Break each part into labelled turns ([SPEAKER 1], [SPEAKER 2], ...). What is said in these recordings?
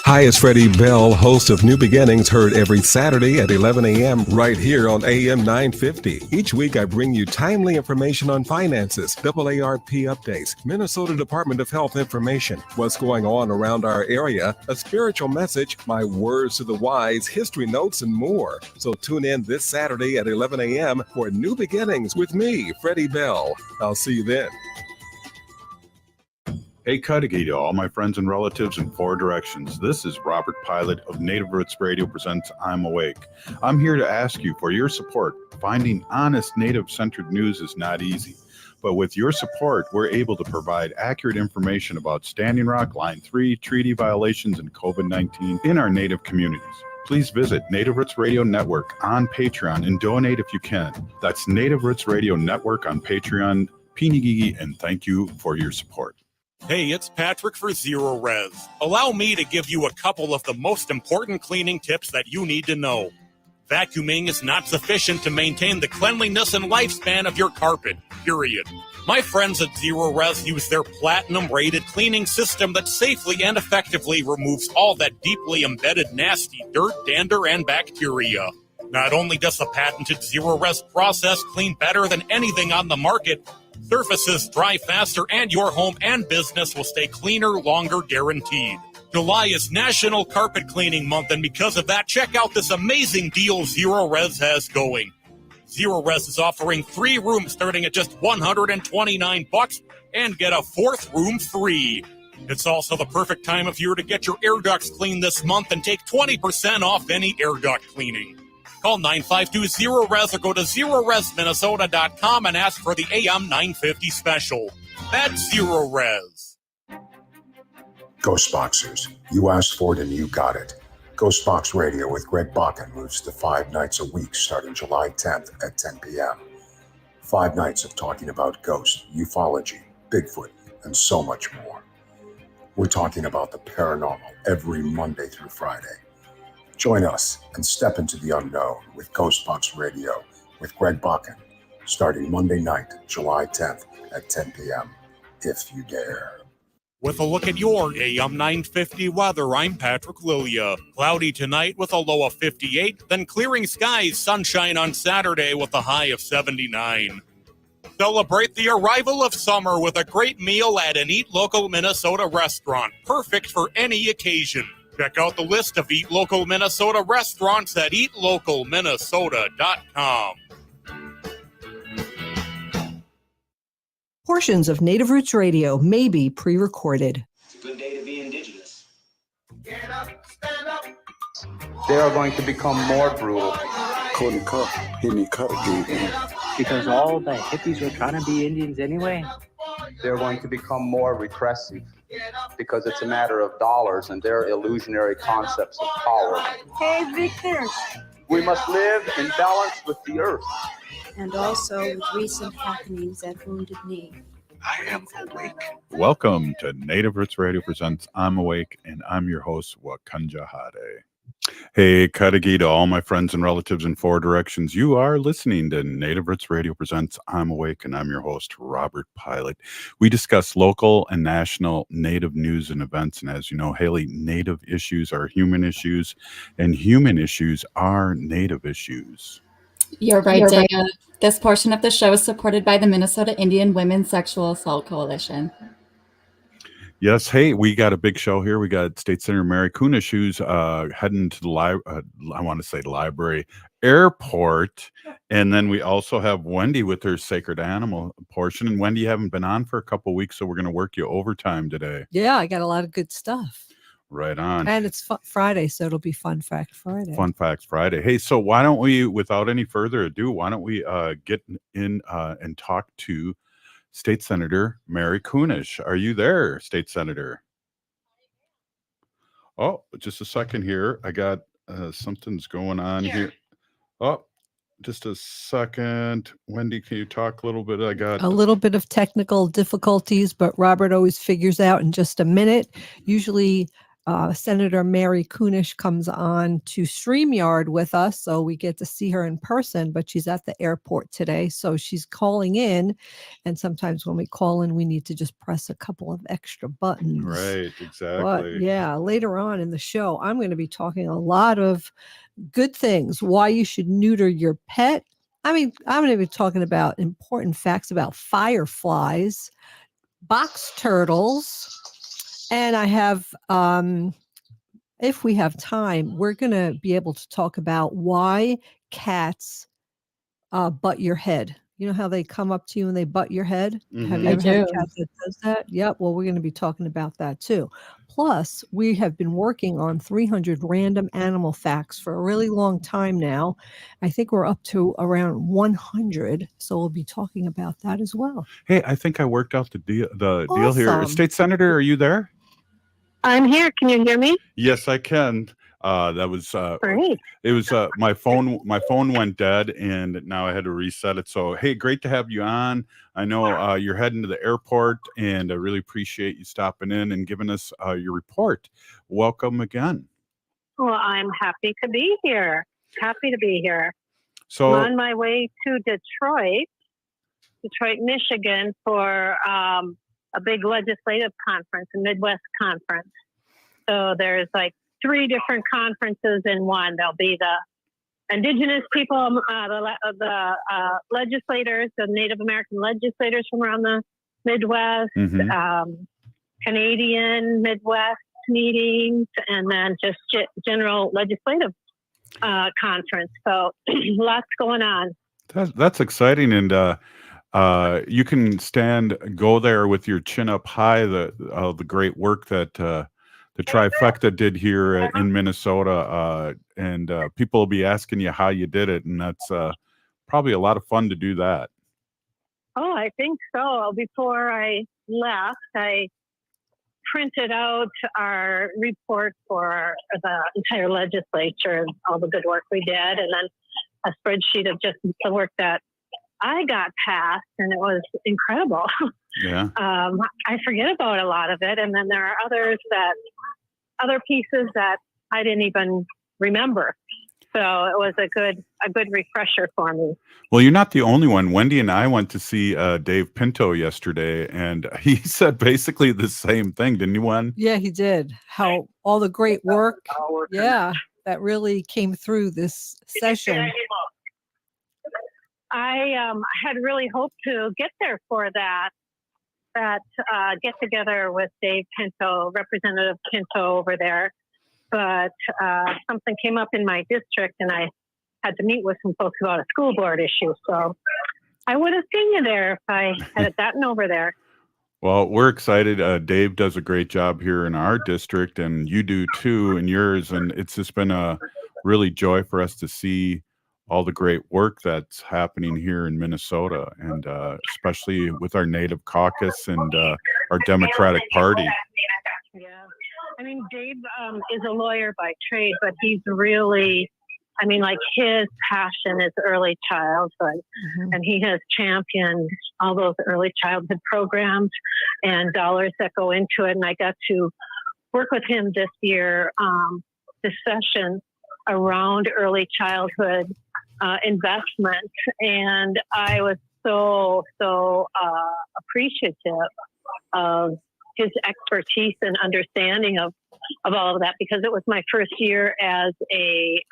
[SPEAKER 1] Hi, it's Freddie Bell, host of New Beginnings, heard every Saturday at 11 a.m. right here on AM 950. Each week, I bring you timely information on finances, AARP updates, Minnesota Department of Health information, what's going on around our area, a spiritual message, my words to the wise, history notes, and more. So tune in this Saturday at 11 a.m. for New Beginnings with me, Freddie Bell. I'll see you then.
[SPEAKER 2] Hey, Cudahy to all my friends and relatives in four directions. This is Robert Pilot of Native Roots Radio presents I'm Awake. I'm here to ask you for your support. Finding honest Native-centered news is not easy. But with your support, we're able to provide accurate information about Standing Rock, Line 3, treaty violations, and COVID-19 in our Native communities. Please visit Native Roots Radio Network on Patreon and donate if you can. That's Native Roots Radio Network on Patreon. Pinigigi, and thank you for your support.
[SPEAKER 3] Hey, it's Patrick for Zero Res. Allow me to give you a couple of the most important cleaning tips that you need to know. Vacuuming is not sufficient to maintain the cleanliness and lifespan of your carpet, period. My friends at Zero Res use their platinum-rated cleaning system that safely and effectively removes all that deeply embedded nasty dirt, dander, and bacteria. Not only does the patented Zero Res process clean better than anything on the market, surfaces dry faster, and your home and business will stay cleaner longer, guaranteed. July is National Carpet Cleaning Month, and because of that, check out this amazing deal Zero Res has going. Zero Res is offering 3 rooms starting at just $129 and get a 4th room free. It's also the perfect time of year to get your air ducts cleaned this month and take 20% off any air duct cleaning. Call 952-ZERO-RES or go to ZeroResMinnesota.com and ask for the AM 950 special. That's Zero Res.
[SPEAKER 4] Ghostboxers. You asked for it and you got it. Ghostbox Radio with Greg Bakken moves to 5 nights a week starting July 10th at 10 p.m. 5 nights of talking about ghosts, ufology, Bigfoot, and so much more. We're talking about the paranormal every Monday through Friday. Join us and step into the unknown with Ghostbox Radio with Greg Bakken, starting Monday night, July 10th at 10 p.m., if you dare.
[SPEAKER 3] With a look at your AM 950 weather, I'm Patrick Lilia. Cloudy tonight with a low of 58, then clearing skies, sunshine on Saturday with a high of 79. Celebrate the arrival of summer with a great meal at an Eat Local Minnesota restaurant, perfect for any occasion. Check out the list of Eat Local Minnesota restaurants at eatlocalminnesota.com.
[SPEAKER 5] Portions of Native Roots Radio may be pre-recorded.
[SPEAKER 6] It's a good day to be indigenous.
[SPEAKER 7] Get up, stand up.
[SPEAKER 8] They are going to become more brutal.
[SPEAKER 9] Because all the hippies were trying to be Indians anyway.
[SPEAKER 8] They're going to become more repressive because it's a matter of dollars and their illusionary concepts of power.
[SPEAKER 10] Hey, Victor.
[SPEAKER 8] We must live in balance with the earth.
[SPEAKER 10] And also with recent happenings at Wounded Knee.
[SPEAKER 2] I am awake. Welcome to Native Roots Radio presents I'm Awake, and I'm your host, Wakanja Hade. Hey, Cudahy to all my friends and relatives in 4 directions. You are listening to Native Roots Radio presents I'm Awake, and I'm your host, Robert Pilot. We discuss local and national Native news and events, and as you know, Haley, Native issues are human issues, and human issues are Native issues.
[SPEAKER 11] You're right, Dana. This portion of the show is supported by the Minnesota Indian Women's Sexual Assault Coalition.
[SPEAKER 2] Yes, hey, we got a big show here. We got State Senator Mary Kunesh, who's heading to the library, airport, and then we also have Wendy with her sacred animal portion. And Wendy, you haven't been on for a couple of weeks, so we're going to work you overtime today.
[SPEAKER 5] Yeah, I got a lot of good stuff.
[SPEAKER 2] Right on.
[SPEAKER 5] And it's Friday, so it'll be Fun Fact Friday.
[SPEAKER 2] Fun Facts Friday. Hey, so why don't we, without any further ado, why don't we get in and talk to State Senator Mary Kunesh. Are you there, State Senator? Oh, just a second here. I got something's going on here. Oh, just a second. Wendy, can you talk a little bit? I got
[SPEAKER 5] a little bit of technical difficulties, but Robert always figures out in just a minute. Usually Senator Mary Kunesh comes on to StreamYard with us, so we get to see her in person, but she's at the airport today, so she's calling in, and sometimes when we call in, we need to just press a couple of extra buttons.
[SPEAKER 2] Right, exactly.
[SPEAKER 5] But yeah, later on in the show, I'm going to be talking a lot of good things, why you should neuter your pet. I mean, I'm going to be talking about important facts about fireflies, box turtles, and I have, if we have time, we're going to be able to talk about why cats butt your head. You know how they come up to you and they butt your head? Have you
[SPEAKER 11] I
[SPEAKER 5] ever had a
[SPEAKER 11] do.
[SPEAKER 5] cat that does that? Yep. Well, we're going to be talking about that too. Plus, we have been working on 300 random animal facts for a really long time now. I think we're up to around 100. So we'll be talking about that as well.
[SPEAKER 2] Hey, I think I worked out the deal here.
[SPEAKER 5] Awesome.
[SPEAKER 2] State Senator, are you there?
[SPEAKER 12] I'm here. Can you hear me?
[SPEAKER 2] Yes, I can. That was
[SPEAKER 12] Great.
[SPEAKER 2] it was my phone went dead and now I had to reset it. So hey, great to have you on. I know you're heading to the airport and I really appreciate you stopping in and giving us your report. Welcome again.
[SPEAKER 12] Well, I'm happy to be here. Happy to be here.
[SPEAKER 2] So
[SPEAKER 12] I'm on my way to Detroit, Michigan for a big legislative conference, a Midwest conference. So there's like 3 different conferences in one. There'll be the Indigenous people, the legislators, the Native American legislators from around the Midwest, Canadian Midwest meetings, and then just general legislative conference. So lots going on.
[SPEAKER 2] that's exciting, and you can go there with your chin up high. The great work that the trifecta did here in Minnesota, and people will be asking you how you did it, and that's probably a lot of fun to do that.
[SPEAKER 12] Oh, I think so. Before I left, I printed out our report for the entire legislature, all the good work we did, and then a spreadsheet of just the work that I got passed, and it was incredible.
[SPEAKER 2] Yeah.
[SPEAKER 12] I forget about a lot of it, and then there are other pieces that I didn't even remember. So it was a good refresher for me.
[SPEAKER 2] Well, you're not the only one. Wendy and I went to see Dave Pinto yesterday, and he said basically the same thing, didn't you, Wen?
[SPEAKER 5] Yeah, he did. How all the great work, that really came through this session.
[SPEAKER 12] I had really hoped to get there for that get together with Dave Pinto, Representative Pinto over there. But something came up in my district and I had to meet with some folks about a school board issue. So I would have seen you there if I had gotten over there.
[SPEAKER 2] Well, we're excited. Dave does a great job here in our district, and you do too in yours. And it's just been a really joy for us to see all the great work that's happening here in Minnesota, and especially with our Native Caucus and our Democratic Party.
[SPEAKER 12] Yeah. I mean, Dave is a lawyer by trade, but he's really, like his passion is early childhood, and he has championed all those early childhood programs and dollars that go into it. And I got to work with him this year, this session around early childhood investment. And I was so appreciative of his expertise and understanding of all of that, because it was my first year as a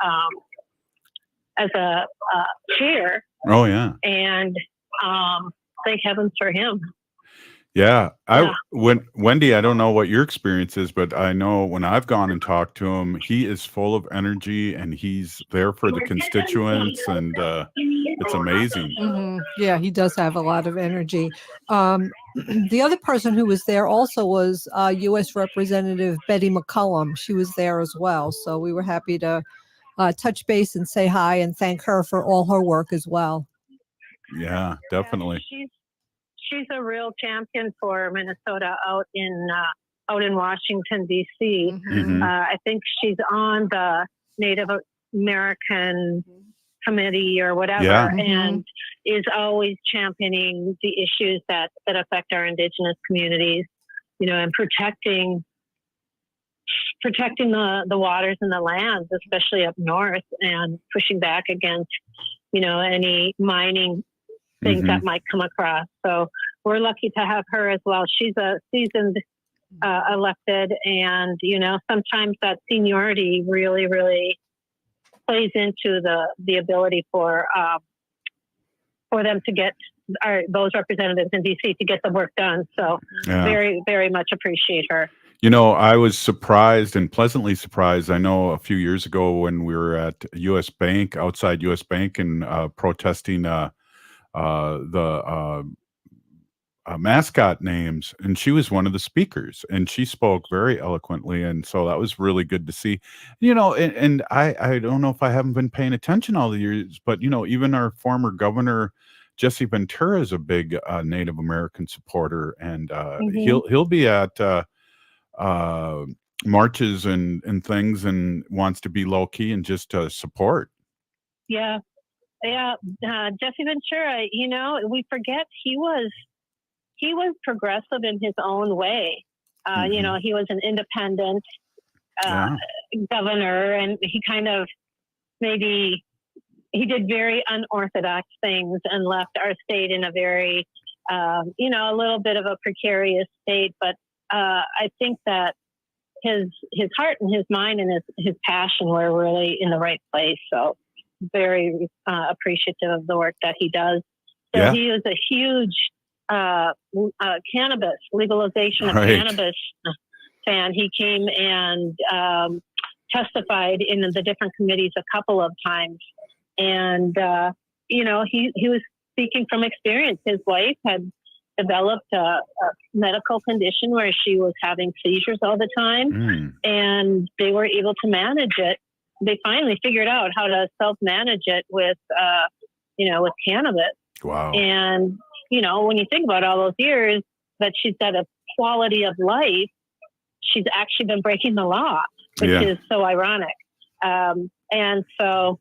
[SPEAKER 12] chair.
[SPEAKER 2] Oh yeah.
[SPEAKER 12] And thank heavens for him.
[SPEAKER 2] Yeah. Wendy, I don't know what your experience is, but I know when I've gone and talked to him, he is full of energy and he's there for the constituents, and it's amazing.
[SPEAKER 5] Yeah, he does have a lot of energy. The other person who was there also was U.S. Representative Betty McCollum. She was there as well. So we were happy to touch base and say hi and thank her for all her work as well.
[SPEAKER 2] Yeah, definitely.
[SPEAKER 12] Yeah, she's a real champion for Minnesota out in Washington, D.C. I think she's on the Native American committee or whatever, and is always championing the issues that affect our Indigenous communities, and protecting protecting the waters and the lands, especially up north, and pushing back against, any mining things that might come across. So we're lucky to have her as well. She's a seasoned elected, and sometimes that seniority really, really plays into the ability for them to get those representatives in DC to get the work done. So very, very much appreciate her.
[SPEAKER 2] I was surprised and pleasantly surprised. I know a few years ago when we were at U.S. Bank, outside U.S. Bank, and protesting the mascot names, and she was one of the speakers, and she spoke very eloquently, and so that was really good to see. And I don't know if I haven't been paying attention all the years, but even our former governor Jesse Ventura is a big Native American supporter, and he'll be at marches and things, and wants to be low key and just support.
[SPEAKER 12] Yeah. Jesse Ventura, we forget he was progressive in his own way. He was an independent governor, and he kind of he did very unorthodox things and left our state in a very, a little bit of a precarious state. But I think that his heart and his mind and his passion were really in the right place. So very appreciative of the work that he does. So he is a huge cannabis, legalization of cannabis fan. He came and testified in the different committees a couple of times. And, he was speaking from experience. His wife had developed a medical condition where she was having seizures all the time, and they were able to manage it. They finally figured out how to self-manage it with cannabis. Wow. And, when you think about all those years that she's got a quality of life, she's actually been breaking the law, which is so ironic. And so,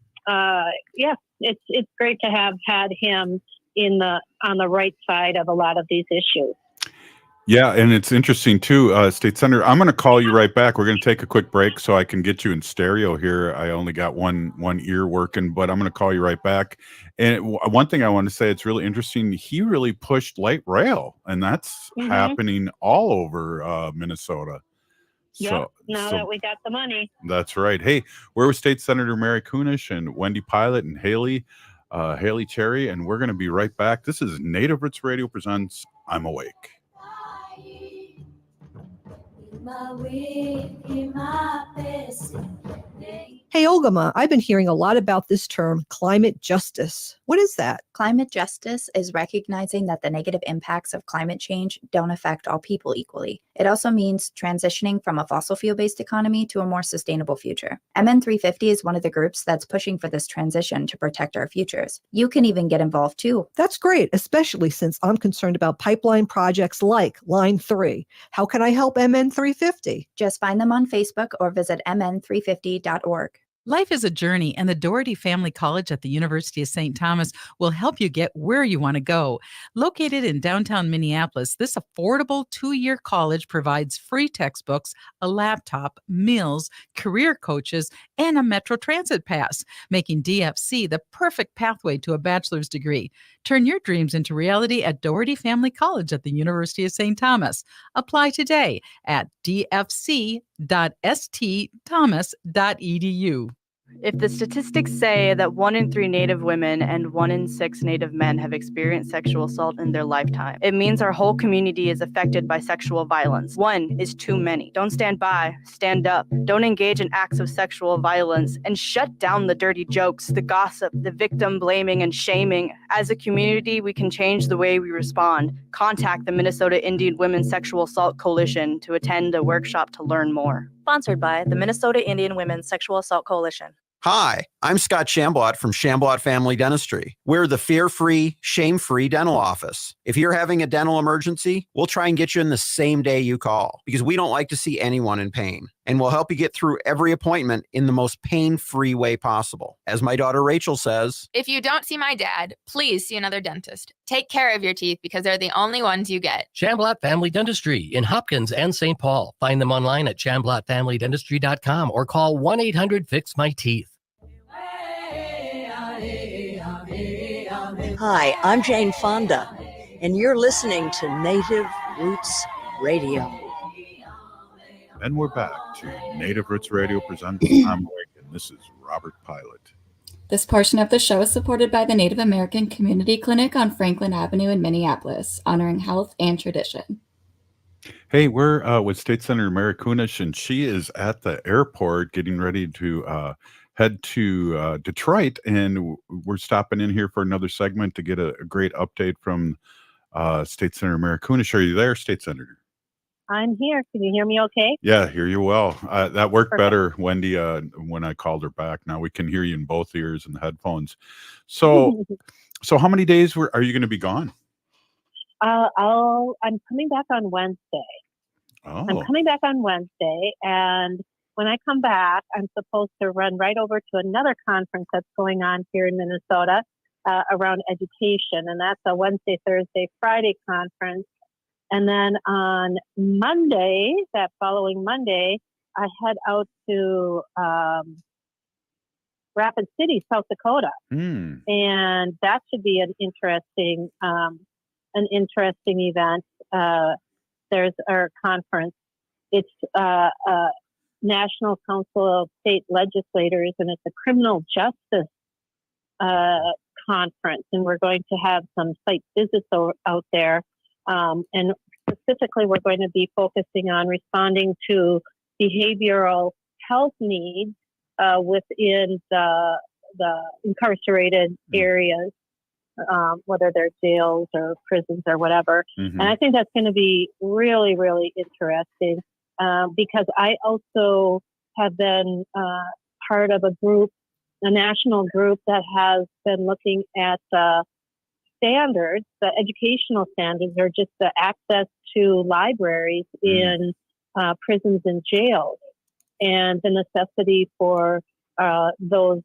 [SPEAKER 12] it's great to have had him on the right side of a lot of these issues.
[SPEAKER 2] Yeah, and it's interesting too, State Senator. I'm going to call you right back. We're going to take a quick break so I can get you in stereo here. I only got one ear working, but I'm going to call you right back. And one thing I want to say, it's really interesting. He really pushed light rail, and that's happening all over Minnesota.
[SPEAKER 12] So that we got the money.
[SPEAKER 2] That's right. Hey, we're with State Senator Mary Kunesh and Wendy Pilot and Haley Cherry, and we're going to be right back. This is Native Roots Radio presents I'm Awake.
[SPEAKER 5] Hey, Olgama, I've been hearing a lot about this term, climate justice. What is that?
[SPEAKER 13] Climate justice is recognizing that the negative impacts of climate change don't affect all people equally. It also means transitioning from a fossil fuel-based economy to a more sustainable future. MN350 is one of the groups that's pushing for this transition to protect our futures. You can even get involved too.
[SPEAKER 5] That's great, especially since I'm concerned about pipeline projects like Line 3. How can I help MN350?
[SPEAKER 13] Just find them on Facebook or visit mn350.org.
[SPEAKER 14] Life is a journey, and the Doherty Family College at the University of St. Thomas will help you get where you want to go. Located in downtown Minneapolis, this affordable 2-year college provides free textbooks, a laptop, meals, career coaches, and a Metro Transit pass, making DFC the perfect pathway to a bachelor's degree. Turn your dreams into reality at Doherty Family College at the University of St. Thomas. Apply today at dfc.stthomas.edu.
[SPEAKER 15] If the statistics say that 1 in 3 Native women and 1 in 6 Native men have experienced sexual assault in their lifetime, it means our whole community is affected by sexual violence. 1 is too many. Don't stand by, stand up. Don't engage in acts of sexual violence, and shut down the dirty jokes, the gossip, the victim blaming and shaming. As a community, we can change the way we respond. Contact the Minnesota Indian Women's Sexual Assault Coalition to attend a workshop to learn more.
[SPEAKER 16] Sponsored by the Minnesota Indian Women's Sexual Assault Coalition.
[SPEAKER 17] Hi, I'm Scott Shambot from Shambot Family Dentistry. We're the fear-free, shame-free dental office. If you're having a dental emergency, we'll try and get you in the same day you call because we don't like to see anyone in pain. and we'll help you get through every appointment in the most pain-free way possible. As my daughter Rachel says,
[SPEAKER 18] if you don't see my dad, please see another dentist. Take care of your teeth because they're the only ones you get.
[SPEAKER 19] Shamblat Family Dentistry in Hopkins and St. Paul. Find them online at shamblatfamilydentistry.com or call 1-800-FIX-MY-TEETH.
[SPEAKER 20] Hi, I'm Jane Fonda, and you're listening to Native Roots Radio.
[SPEAKER 2] And we're back to Native Roots Radio presents I'm Awake, and this is Robert Pilot.
[SPEAKER 11] This portion of the show is supported by the Native American Community Clinic on Franklin Avenue in Minneapolis, honoring health and tradition.
[SPEAKER 2] Hey, we're with State Senator Mary Kunesh, and she is at the airport getting ready to head to Detroit, and we're stopping in here for another segment to get a great update from State Senator Mary Kunesh. Are you there, State Senator?
[SPEAKER 12] I'm here. Can you hear me okay?
[SPEAKER 2] Yeah, hear you well. That worked
[SPEAKER 12] Perfect.
[SPEAKER 2] better, Wendy, when I called her back. Now we can hear you in both ears and the headphones. So how many days are you going to be gone?
[SPEAKER 12] I'm coming back on Wednesday.
[SPEAKER 2] Oh.
[SPEAKER 12] I'm coming back on Wednesday, and when I come back, I'm supposed to run right over to another conference that's going on here in Minnesota around education, and that's a Wednesday, Thursday, Friday conference. And then on Monday, that following Monday, I head out to Rapid City, South Dakota, and that should be an interesting event. There's our conference. It's National Council of State Legislators, and it's a criminal justice conference, and we're going to have some site visits out there. And specifically, we're going to be focusing on responding to behavioral health needs within the incarcerated areas, whether they're jails or prisons or whatever. And I think that's going to be really, really interesting because I also have been part of a national group that has been looking at standards, the educational standards, or just the access to libraries in prisons and jails, and the necessity for those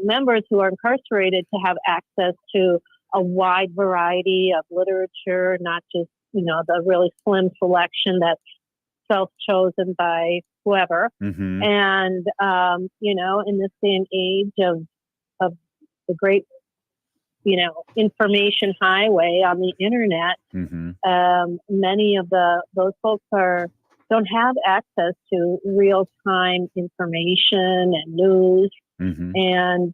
[SPEAKER 12] members who are incarcerated to have access to a wide variety of literature, not just the really slim selection that's self-chosen by whoever. And in this day and age of the great information highway on the internet, many of those folks don't have access to real-time information and news, and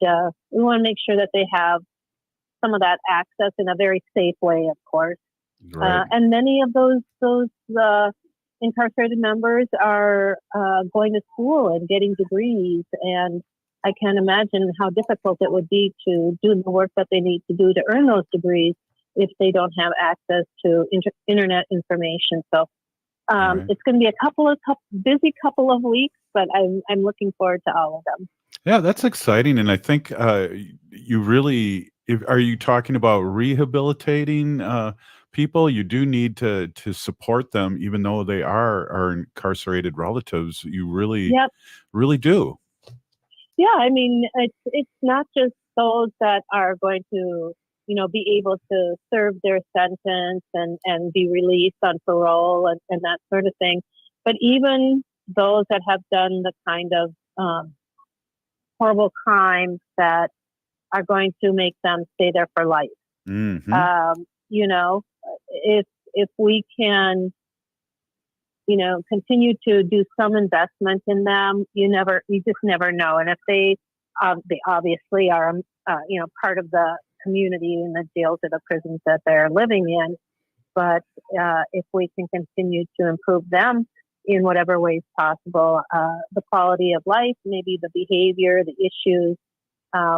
[SPEAKER 12] we want to make sure that they have some of that access in a very safe way, of course.
[SPEAKER 2] Right.
[SPEAKER 12] And many of those incarcerated members are going to school and getting degrees, and I can't imagine how difficult it would be to do the work that they need to do to earn those degrees if they don't have access to internet information. So it's going to be a busy couple of weeks, but I'm looking forward to all of them.
[SPEAKER 2] Yeah, that's exciting. And I think you really, are you talking about rehabilitating people? You do need to support them, even though they are our incarcerated relatives. You really, really do.
[SPEAKER 12] Yeah, I mean, it's not just those that are going to, be able to serve their sentence and be released on parole and that sort of thing, but even those that have done the kind of horrible crimes that are going to make them stay there for life. If we can, continue to do some investment in them, you just never know. And if they obviously are, part of the community in the jails or the prisons that they're living in, but if we can continue to improve them in whatever ways possible, the quality of life, maybe the behavior, the issues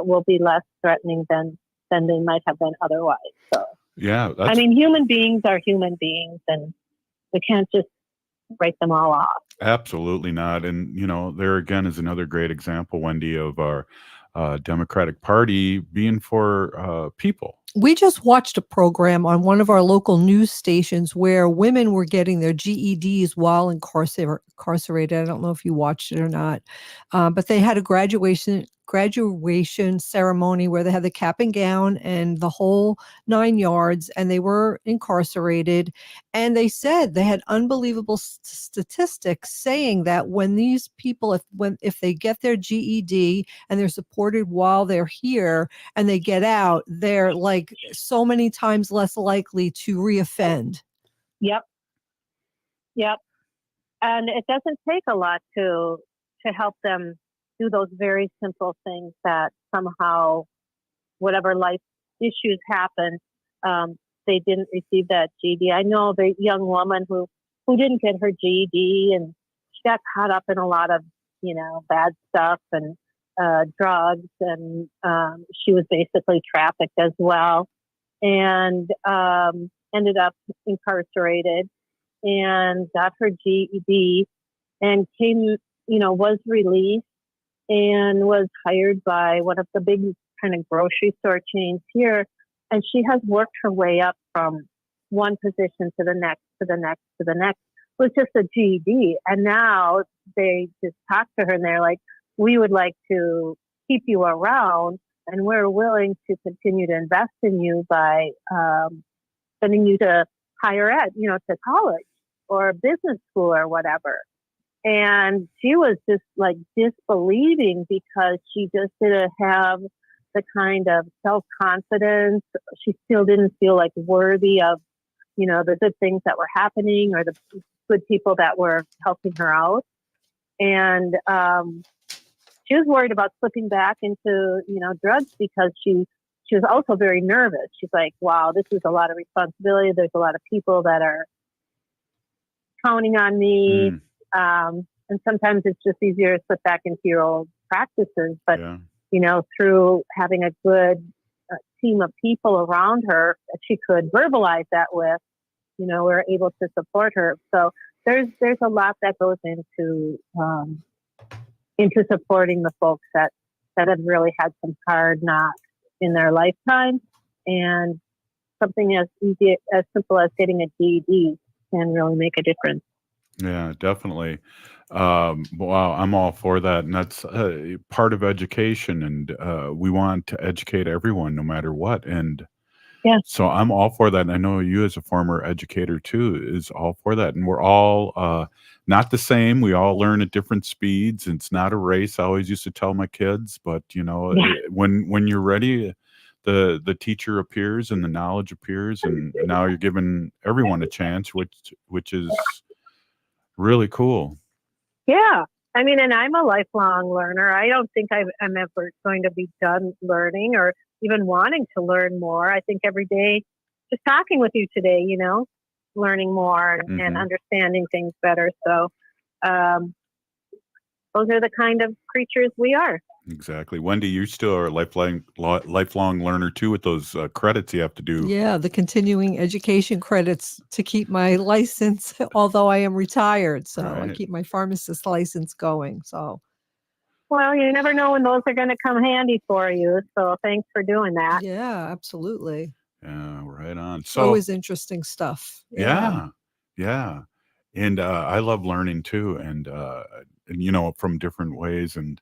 [SPEAKER 12] will be less threatening than they might have been otherwise. So,
[SPEAKER 2] yeah,
[SPEAKER 12] human beings are human beings, and we can't just write them all off.
[SPEAKER 2] Absolutely not. And, there again is another great example, Wendy, of our Democratic Party being for people,
[SPEAKER 5] We just watched a program on one of our local news stations where women were getting their GEDs while incarcerated. I don't know if you watched it or not, but they had a graduation ceremony where they had the cap and gown and the whole 9 yards, and they were incarcerated. And they said they had unbelievable statistics saying that when these people, if they get their GED and they're supported while they're here and they get out, they're like so many times less likely to reoffend.
[SPEAKER 12] Yep. And it doesn't take a lot to help them do those very simple things that somehow, whatever life issues happen, they didn't receive that GED. I know the young woman who didn't get her GED, and she got caught up in a lot of, bad stuff and drugs, and she was basically trafficked as well, and ended up incarcerated and got her GED and came, was released and was hired by one of the big kind of grocery store chains here. And she has worked her way up from one position to the next, to the next, to the next, with just a GED. And now they just talk to her and they're like, we would like to keep you around, and we're willing to continue to invest in you by sending you to higher ed, to college or business school or whatever. And she was just like disbelieving because she just didn't have the kind of self-confidence. She still didn't feel like worthy of, the good things that were happening or the good people that were helping her out. And she was worried about slipping back into, drugs because she was also very nervous. She's like, wow, this is a lot of responsibility. There's a lot of people that are counting on me. And sometimes it's just easier to slip back into your old practices. But, through having a good team of people around her that she could verbalize that with, we're able to support her. So there's a lot that goes into supporting the folks that have really had some hard knocks in their lifetime. And something as simple as getting a GED can really make a difference.
[SPEAKER 2] Yeah, definitely. Wow, I'm all for that. And that's part of education. And we want to educate everyone no matter what. And so I'm all for that. And I know you as a former educator too is all for that. And we're all not the same. We all learn at different speeds. And it's not a race. I always used to tell my kids, but when you're ready, the teacher appears and the knowledge appears, and now you're giving everyone a chance, which is really cool.
[SPEAKER 12] Yeah. I mean, and I'm a lifelong learner. I don't think I'm ever going to be done learning or even wanting to learn more. I think every day, just talking with you today, learning more and understanding things better. So those are the kind of creatures we are.
[SPEAKER 2] Exactly. Wendy, you still are a lifelong learner too with those credits you have to do.
[SPEAKER 5] Yeah, the continuing education credits to keep my license, although I am retired. So I keep my pharmacist license going. So,
[SPEAKER 12] well, you never know when those are going to come handy for you. So thanks for doing that.
[SPEAKER 5] Yeah, absolutely.
[SPEAKER 2] Yeah, right on. So
[SPEAKER 5] always interesting stuff.
[SPEAKER 2] Yeah. And I love learning too, and from different ways and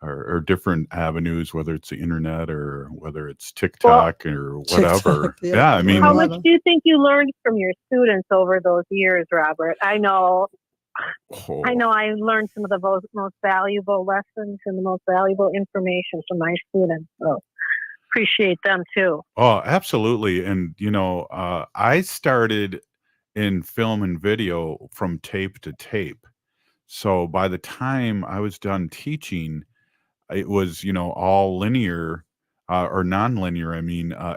[SPEAKER 2] or different avenues, whether it's the internet or whether it's TikTok or whatever.
[SPEAKER 5] TikTok,
[SPEAKER 2] I mean,
[SPEAKER 12] how much do you think you learned from your students over those years, Robert? I know I learned some of the most valuable lessons and the most valuable information from my students. So appreciate them too.
[SPEAKER 2] Oh, absolutely. And I started in film and video from tape to tape. So by the time I was done teaching, it was, all linear or non-linear,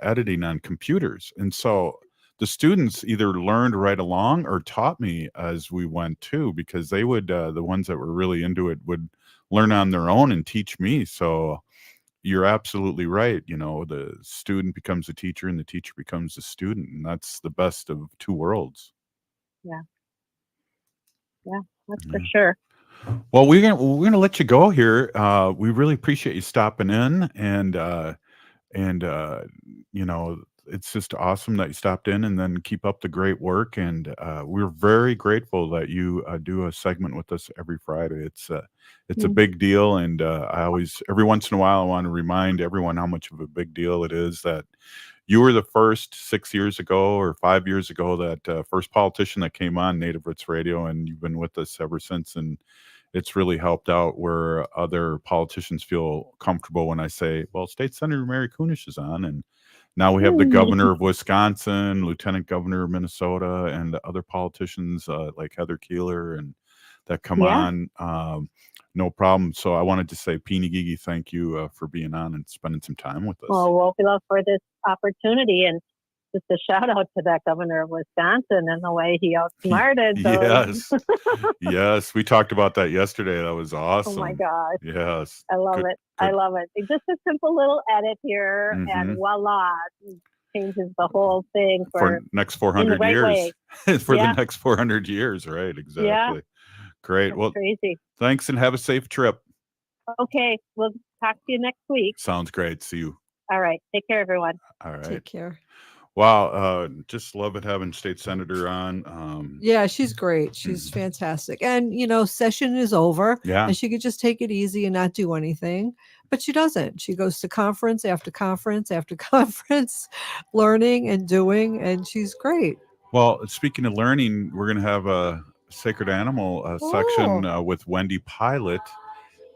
[SPEAKER 2] editing on computers. And so the students either learned right along or taught me as we went too, because they would, the ones that were really into it would learn on their own and teach me. So you're absolutely right. The student becomes a teacher and the teacher becomes a student. And that's the best of two worlds.
[SPEAKER 12] Yeah, that's for sure.
[SPEAKER 2] Well, we're gonna let you go here. We really appreciate you stopping in, and And, it's just awesome that you stopped in, and then keep up the great work. And we're very grateful that you do a segment with us every Friday. It's a big deal. And I always, every once in a while, I want to remind everyone how much of a big deal it is that you were the first 6 years ago or 5 years ago, that first politician that came on Native Roots Radio, and you've been with us ever since. And it's really helped out where other politicians feel comfortable when I say, well, State Senator Mary Kunesh is on. And now we have the governor of Wisconsin, lieutenant governor of Minnesota, and other politicians like Heather Keeler and that come on. No problem. So I wanted to say, Peeny Gigi, thank you for being on and spending some time with us.
[SPEAKER 12] Well, we love for this opportunity, and just a shout out to that governor of Wisconsin and the way he outsmarted those.
[SPEAKER 2] Yes. We talked about that yesterday. That was awesome.
[SPEAKER 12] Oh my gosh.
[SPEAKER 2] Yes.
[SPEAKER 12] I love it. I love it. It's just a simple little edit here, and voila, changes the whole thing for
[SPEAKER 2] next 400
[SPEAKER 12] right
[SPEAKER 2] years. For
[SPEAKER 12] Yeah.
[SPEAKER 2] the next 400 years, right? Exactly.
[SPEAKER 12] Yeah.
[SPEAKER 2] Great.
[SPEAKER 12] That's
[SPEAKER 2] Well,
[SPEAKER 12] crazy.
[SPEAKER 2] thanks, and have a safe trip.
[SPEAKER 12] Okay, we'll talk to you next week.
[SPEAKER 2] Sounds great. See you.
[SPEAKER 12] All right. Take care, everyone.
[SPEAKER 2] All right.
[SPEAKER 5] Take care.
[SPEAKER 2] Wow. Just love it having State Senator on.
[SPEAKER 5] Yeah, she's great. She's fantastic. And, session is over.
[SPEAKER 2] Yeah.
[SPEAKER 5] And she could just take it easy and not do anything. But she doesn't. She goes to conference after conference after conference, learning and doing. And she's great.
[SPEAKER 2] Well, speaking of learning, we're going to have a Sacred Animal section with Wendy Pilot.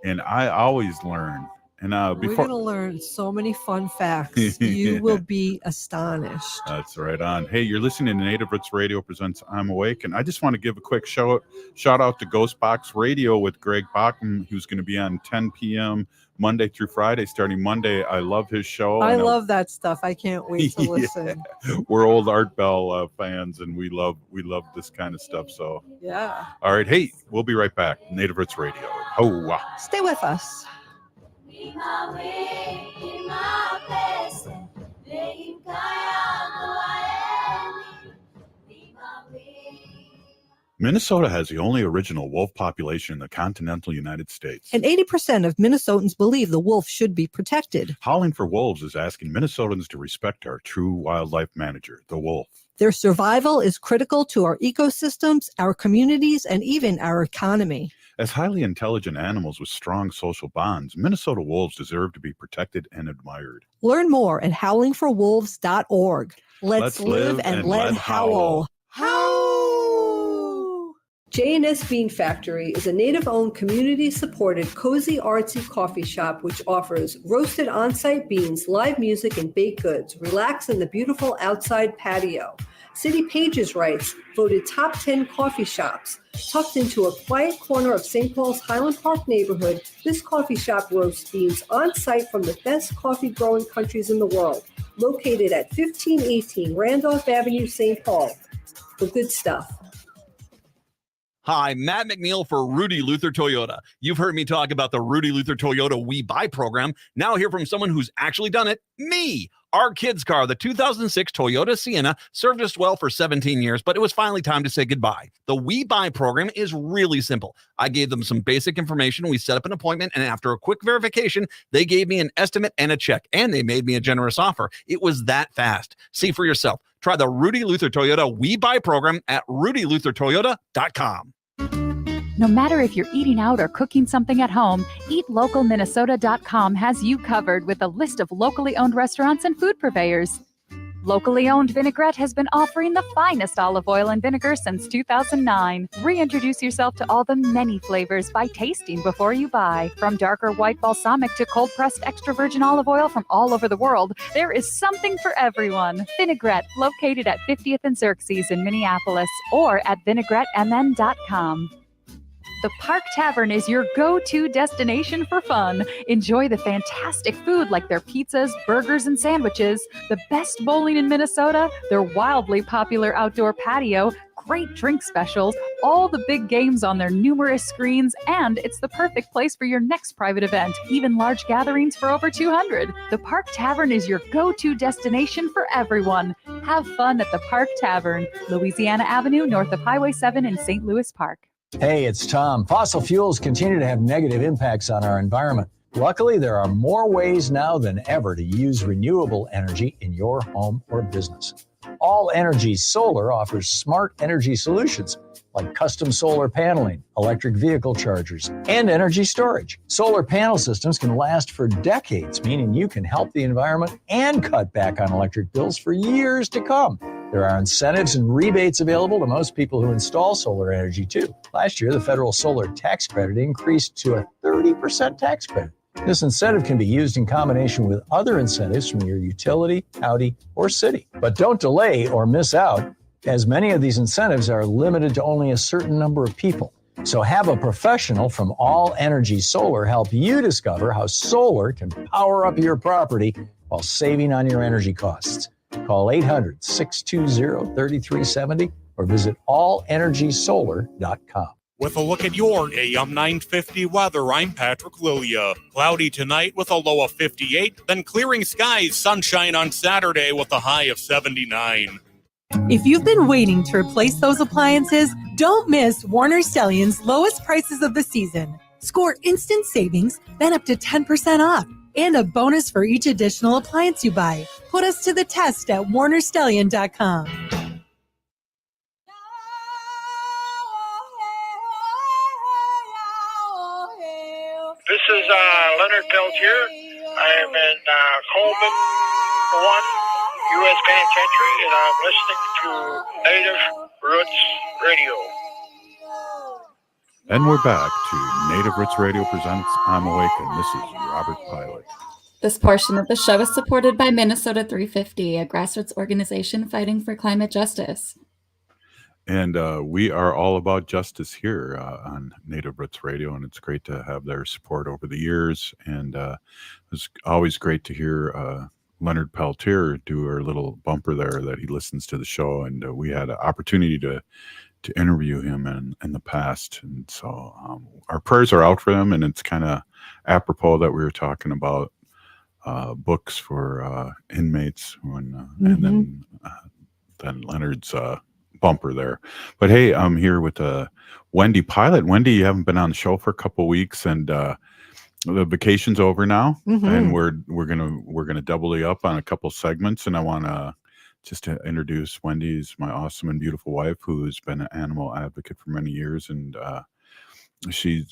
[SPEAKER 2] And I always learn. And
[SPEAKER 5] We're
[SPEAKER 2] before
[SPEAKER 5] going to learn so many fun facts. You will be astonished.
[SPEAKER 2] That's right on. Hey, you're listening to Native Roots Radio presents I'm Awake. And I just want to give a quick shout out to Ghost Box Radio with Greg Bachman, who's going to be on 10 p.m. Monday through Friday, starting Monday. I love his show.
[SPEAKER 5] I love that stuff. I can't wait to listen.
[SPEAKER 2] We're old Art Bell fans, and we love this kind of stuff. So
[SPEAKER 5] yeah.
[SPEAKER 2] All right. Hey, we'll be right back. Native Roots Radio. Oh, wow.
[SPEAKER 5] Stay with us.
[SPEAKER 2] Minnesota has the only original wolf population in the continental United States.
[SPEAKER 5] And 80% of Minnesotans believe the wolf should be protected.
[SPEAKER 2] Howling for Wolves is asking Minnesotans to respect our true wildlife manager, the wolf.
[SPEAKER 5] Their survival is critical to our ecosystems, our communities, and even our economy.
[SPEAKER 2] As highly intelligent animals with strong social bonds, Minnesota wolves deserve to be protected and admired.
[SPEAKER 5] Learn more at howlingforwolves.org. Let's live and let howl. J&S Bean Factory is a native-owned, community-supported, cozy, artsy coffee shop which offers roasted on-site beans, live music, and baked goods. Relax in the beautiful outside patio. City Pages writes, voted top 10 coffee shops. Tucked into a quiet corner of St. Paul's Highland Park neighborhood, this coffee shop roasts beans on-site from the best coffee-growing countries in the world. Located at 1518 Randolph Avenue, St. Paul. The good stuff.
[SPEAKER 21] Hi, Matt McNeil for Rudy Luther Toyota. You've heard me talk about the Rudy Luther Toyota We Buy program. Now hear from someone who's actually done it, me. Our kids' car, the 2006 Toyota Sienna, served us well for 17 years, but it was finally time to say goodbye. The We Buy program is really simple. I gave them some basic information. We set up an appointment, and after a quick verification, they gave me an estimate and a check, and they made me a generous offer. It was that fast. See for yourself. Try the Rudy Luther Toyota We Buy program at rudyluthertoyota.com.
[SPEAKER 22] No matter if you're eating out or cooking something at home, eatlocalminnesota.com has you covered with a list of locally owned restaurants and food purveyors. Locally owned Vinaigrette has been offering the finest olive oil and vinegar since 2009. Reintroduce yourself to all the many flavors by tasting before you buy. From darker white balsamic to cold-pressed extra virgin olive oil from all over the world, there is something for everyone. Vinaigrette, located at 50th and Xerxes in Minneapolis, or at vinaigrettemn.com. The Park Tavern is your go-to destination for fun. Enjoy the fantastic food like their pizzas, burgers, and sandwiches, the best bowling in Minnesota, their wildly popular outdoor patio, great drink specials, all the big games on their numerous screens, and it's the perfect place for your next private event, even large gatherings for over 200. The Park Tavern is your go-to destination for everyone. Have fun at the Park Tavern, Louisiana Avenue, north of Highway 7 in St. Louis Park.
[SPEAKER 23] Hey, it's Tom. Fossil fuels continue to have negative impacts on our environment,
[SPEAKER 1] Luckily, there are more ways now than ever to use renewable energy in your home or business. All Energy Solar offers smart energy solutions like custom solar paneling, electric vehicle chargers, and energy storage. Solar panel systems can last for decades, meaning you can help the environment and cut back on electric bills for years to come. There are incentives and rebates available to most people who install solar energy too. Last year, the federal solar tax credit increased to a 30% tax credit. This incentive can be used in combination with other incentives from your utility, county, or city. But don't delay or miss out, as many of these incentives are limited to only a certain number of people. So have a professional from All Energy Solar help you discover how solar can power up your property while saving on your energy costs. Call 800-620-3370 or visit allenergysolar.com.
[SPEAKER 3] With a look at your AM 950 weather, I'm Patrick Lilia. Cloudy tonight with a low of 58, then clearing skies, sunshine on Saturday with a high of 79.
[SPEAKER 4] If you've been waiting to replace those appliances, don't miss Warner Stellian's lowest prices of the season. Score instant savings, then up to 10% off, and a bonus for each additional appliance you buy. Put us to the test at warnerstellian.com.
[SPEAKER 23] This is Leonard Peltier. I am in Coleman 1, U.S. Penitentiary, and I'm listening to Native Roots Radio.
[SPEAKER 2] And we're back to Native Roots Radio presents I'm Awake, and this is Robert Pilot.
[SPEAKER 11] This portion of the show is supported by Minnesota 350, a grassroots organization fighting for climate justice.
[SPEAKER 2] And we are all about justice here on Native Roots Radio, and it's great to have their support over the years. And it's always great to hear Leonard Peltier do our little bumper there that he listens to the show. And we had an opportunity to interview him in the past. And so our prayers are out for him, and it's kind of apropos that we were talking about books for inmates when, and then Leonard's bumper there. But hey, I'm here with Wendy Pilot. Wendy, you haven't been on the show for a couple of weeks, and the vacation's over now, and we're gonna double you up on a couple segments. And I want to just to introduce Wendy's my awesome and beautiful wife, who's been an animal advocate for many years, and she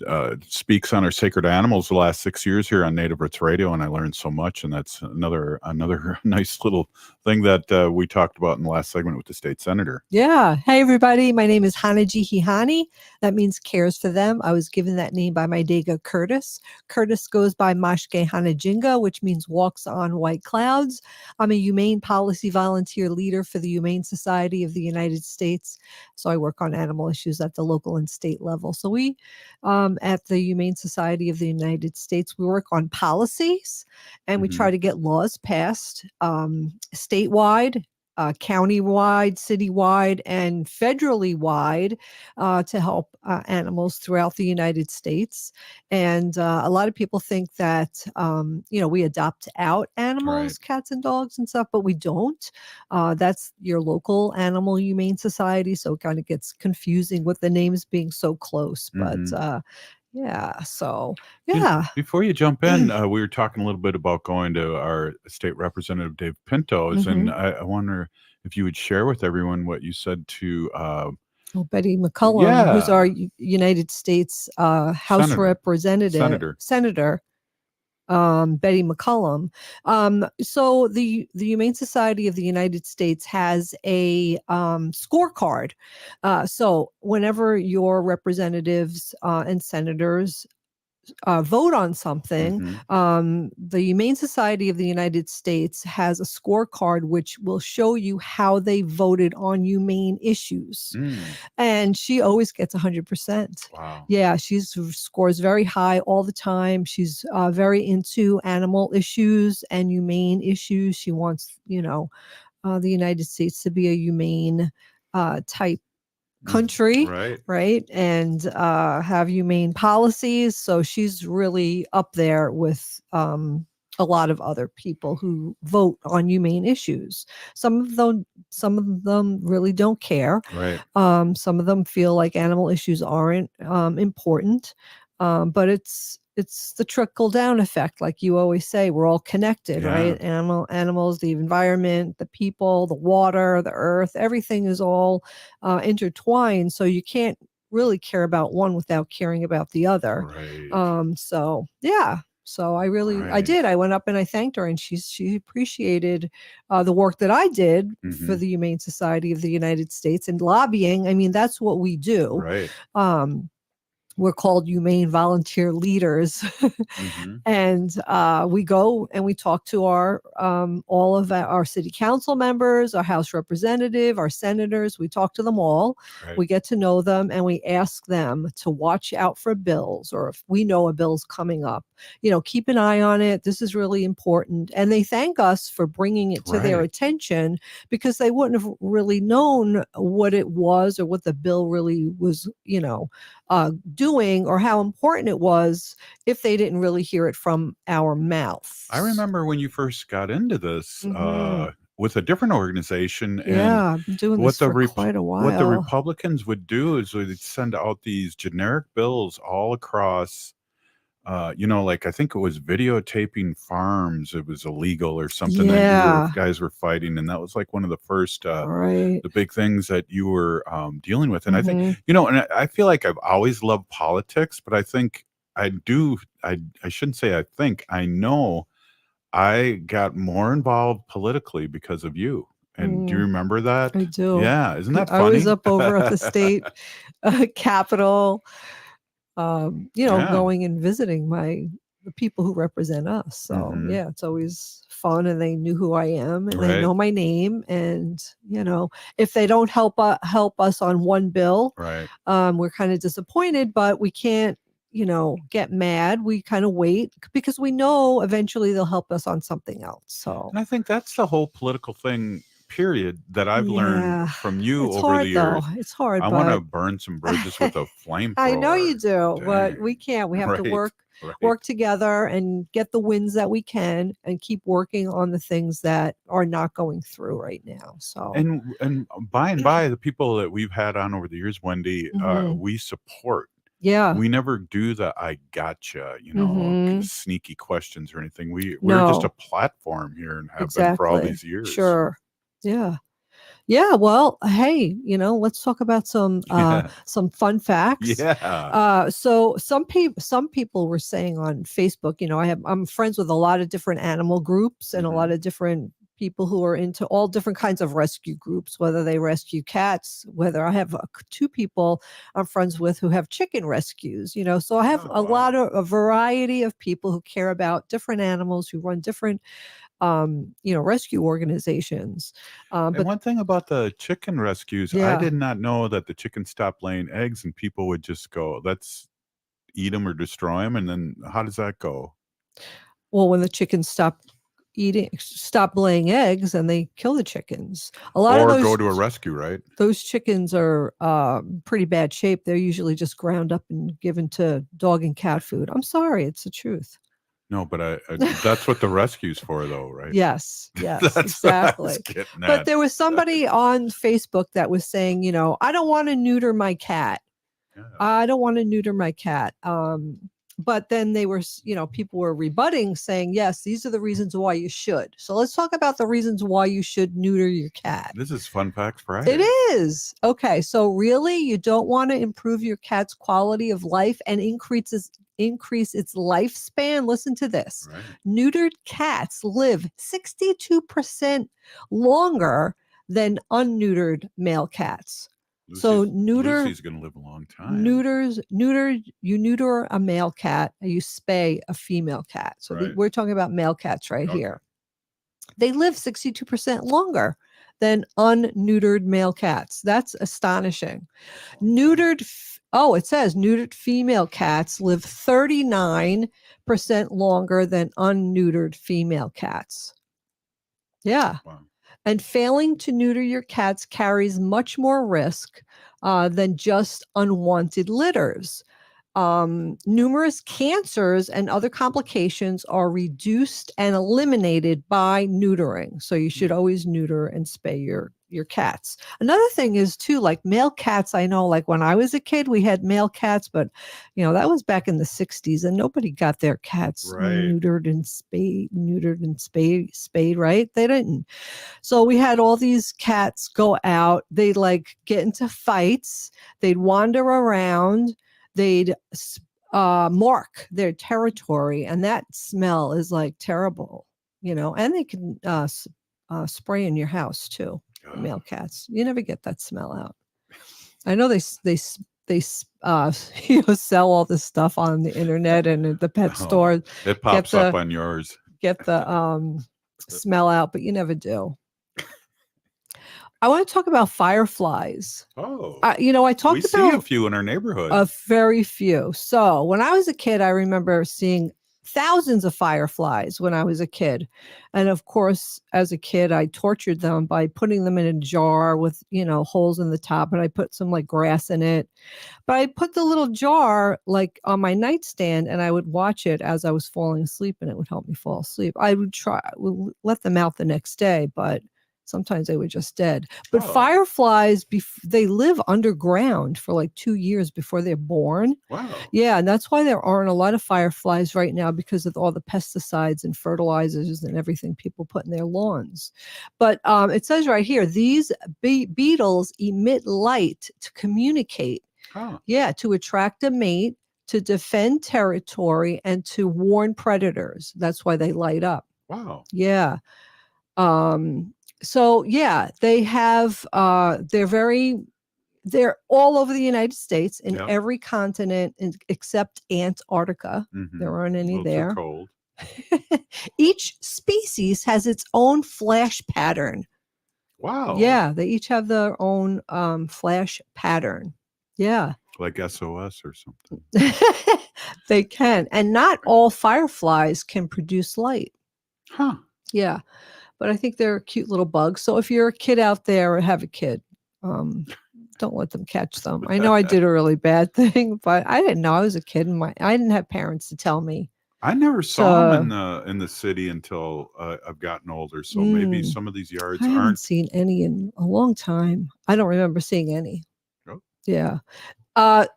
[SPEAKER 2] speaks on our sacred animals the last 6 years here on Native Roots Radio, and I learned so much. And that's another nice little thing that we talked about in the last segment with the state senator.
[SPEAKER 5] Yeah. Hey, everybody. My name is Hanaji Hihani. That means cares for them. I was given that name by my Dega Curtis. Curtis goes by Mashke Hanajinga, which means walks on white clouds. I'm a humane policy volunteer leader for the Humane Society of the United States. So I work on animal issues at the local and state level. So we at the Humane Society of the United States, we work on policies, and we try to get laws passed statewide, county-wide, city-wide, and federally wide to help animals throughout the United States. And a lot of people think that, we adopt out animals, cats and dogs and stuff, but we don't. That's your local animal humane society. So it kind of gets confusing with the names being so close. But
[SPEAKER 2] Before you jump in, we were talking a little bit about going to our state representative, Dave Pintos, and I wonder if you would share with everyone what you said to
[SPEAKER 5] Betty McCollum, who's our United States House Representative, Senator Betty McCollum. So the Humane Society of the United States has a scorecard. So whenever your representatives and senators vote on something, the Humane Society of the United States has a scorecard which will show you how they voted on humane issues. And she always gets 100%.
[SPEAKER 2] Wow.
[SPEAKER 5] Yeah, she scores very high all the time. She's very into animal issues and humane issues. She wants, the United States to be a humane type country, right, and have humane policies. So she's really up there with a lot of other people who vote on humane issues. Some of them really don't care. Some of them feel like animal issues aren't important. But it's it's the trickle down effect. Like you always say, we're all connected, right? Animals, the environment, the people, the water, the earth, everything is all intertwined. So you can't really care about one without caring about the other. So yeah. So I did. I went up and I thanked her, and she appreciated the work that I did for the Humane Society of the United States and lobbying. I mean, that's what we do. We're called Humane Volunteer Leaders. And we go and we talk to our all of our city council members, our House representative, our senators. We talk to them all. We get to know them, and we ask them to watch out for bills, or if we know a bill's coming up, keep an eye on it. This is really important. And they thank us for bringing it to their attention, because they wouldn't have really known what it was or what the bill really was, doing, or how important it was, if they didn't really hear it from our mouth.
[SPEAKER 2] I remember when you first got into this with a different organization, and
[SPEAKER 5] I've been doing this for quite a while.
[SPEAKER 2] What the Republicans would do is they'd send out these generic bills all across. Like I think it was videotaping farms. It was illegal or something that guys were fighting, and that was like one of the first, the big things that you were dealing with. And I think, and I feel like I've always loved politics, but I think I shouldn't say I think, I know I got more involved politically because of you. And do you remember that?
[SPEAKER 5] I do.
[SPEAKER 2] Yeah, isn't that funny?
[SPEAKER 5] I was up over at the state capitol. Going and visiting the people who represent us. So yeah, it's always fun, and they knew who I am, and they know my name. And if they don't help us on one bill, we're kind of disappointed, but we can't get mad. We kind of wait, because we know eventually they'll help us on something else. So,
[SPEAKER 2] and I think that's the whole political thing, period, that I've learned from you over the years.
[SPEAKER 5] It's hard.
[SPEAKER 2] I want to burn some bridges with a flamethrower.
[SPEAKER 5] I know you do, but we can't. We have to work together and get the wins that we can, and keep working on the things that are not going through right now. So,
[SPEAKER 2] and by and by, the people that we've had on over the years, Wendy, we support.
[SPEAKER 5] Yeah.
[SPEAKER 2] We never do the I gotcha, sneaky questions or anything. We're just a platform here, and have been for all these years.
[SPEAKER 5] Sure. Yeah. Yeah. Well, hey, let's talk about some fun facts. So some people were saying on Facebook, I'm friends with a lot of different animal groups, and a lot of different people who are into all different kinds of rescue groups, whether they rescue cats, whether I have 2 people I'm friends with who have chicken rescues, so I have a variety of people who care about different animals, who run different rescue organizations.
[SPEAKER 2] But one thing about the chicken rescues, I did not know that the chickens stopped laying eggs, and people would just go, let's eat them or destroy them. And then how does that go?
[SPEAKER 5] Well, when the chickens stop laying eggs, and they kill the chickens. Or
[SPEAKER 2] go to a rescue, right?
[SPEAKER 5] Those chickens are pretty bad shape. They're usually just ground up and given to dog and cat food. I'm sorry, it's the truth.
[SPEAKER 2] No, but that's what the rescue's for, though, right?
[SPEAKER 5] Yes, exactly. But there was somebody on Facebook that was saying, I don't want to neuter my cat. I don't want to neuter my cat. But then they were, people were rebutting, saying, yes, these are the reasons why you should. So let's talk about the reasons why you should neuter your cat.
[SPEAKER 2] This is Fun Facts Friday.
[SPEAKER 5] It is. Okay. So really, you don't want to improve your cat's quality of life and increase its lifespan. Listen to this. Neutered cats live 62% longer than unneutered male cats.
[SPEAKER 2] Lucy's going to live a long time.
[SPEAKER 5] You neuter a male cat, and you spay a female cat. So we're talking about male cats here. They live 62% longer than unneutered male cats. That's astonishing. It says neutered female cats live 39% longer than unneutered female cats. Yeah. Wow. And failing to neuter your cats carries much more risk than just unwanted litters. Numerous cancers and other complications are reduced and eliminated by neutering. So you should always neuter and spay your cats. Another thing is too, like male cats. I know, like when I was a kid, we had male cats, but that was back in the 60s, and nobody got their cats neutered and spayed, right? They didn't. So we had all these cats go out. They'd like get into fights. They'd wander around. They'd mark their territory, and that smell is like terrible, and they can spray in your house too. Male cats, you never get that smell out. I know they sell all this stuff on the internet and at the pet store.
[SPEAKER 2] It pops up on yours.
[SPEAKER 5] Get the smell out, but you never do. I want to talk about fireflies.
[SPEAKER 2] Oh,
[SPEAKER 5] I talked
[SPEAKER 2] we
[SPEAKER 5] about
[SPEAKER 2] see a few in our neighborhood.
[SPEAKER 5] A very few. So when I was a kid, I remember seeing thousands of fireflies when I was a kid. And of course, as a kid, I tortured them by putting them in a jar with, holes in the top, and I put some like grass in it. But I put the little jar like on my nightstand, and I would watch it as I was falling asleep, and it would help me fall asleep. I would let them out the next day, but sometimes they were just dead. But fireflies, they live underground for like 2 years before they're born.
[SPEAKER 2] Wow.
[SPEAKER 5] Yeah, and that's why there aren't a lot of fireflies right now, because of all the pesticides and fertilizers and everything people put in their lawns. But it says right here, these beetles emit light to communicate. Yeah, to attract a mate, to defend territory, and to warn predators. That's why they light up.
[SPEAKER 2] Wow.
[SPEAKER 5] Yeah. So yeah, they have, they're all over the United States, in every continent except Antarctica. There aren't any there.
[SPEAKER 2] Too cold.
[SPEAKER 5] Each species has its own flash pattern.
[SPEAKER 2] Wow.
[SPEAKER 5] Yeah, they each have their own flash pattern. Yeah.
[SPEAKER 2] Like SOS or something.
[SPEAKER 5] They can. And not all fireflies can produce light.
[SPEAKER 2] Huh.
[SPEAKER 5] Yeah. But I think they're cute little bugs. So if you're a kid out there or have a kid, don't let them catch them. I know I did a really bad thing, but I didn't know. I was a kid, and I didn't have parents to tell me.
[SPEAKER 2] I never saw them in the city until I've gotten older. So maybe some of these yards
[SPEAKER 5] I haven't
[SPEAKER 2] aren't.
[SPEAKER 5] seen any in a long time. I don't remember seeing any.
[SPEAKER 2] Oh.
[SPEAKER 5] Yeah.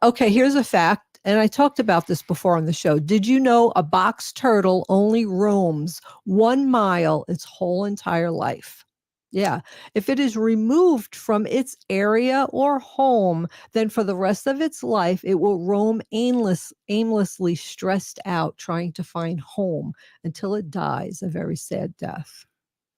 [SPEAKER 5] Okay, here's a fact. And I talked about this before on the show. Did you know a box turtle only roams 1 mile its whole entire life? Yeah. If it is removed from its area or home, then for the rest of its life, it will roam aimlessly, stressed out, trying to find home until it dies a very sad death.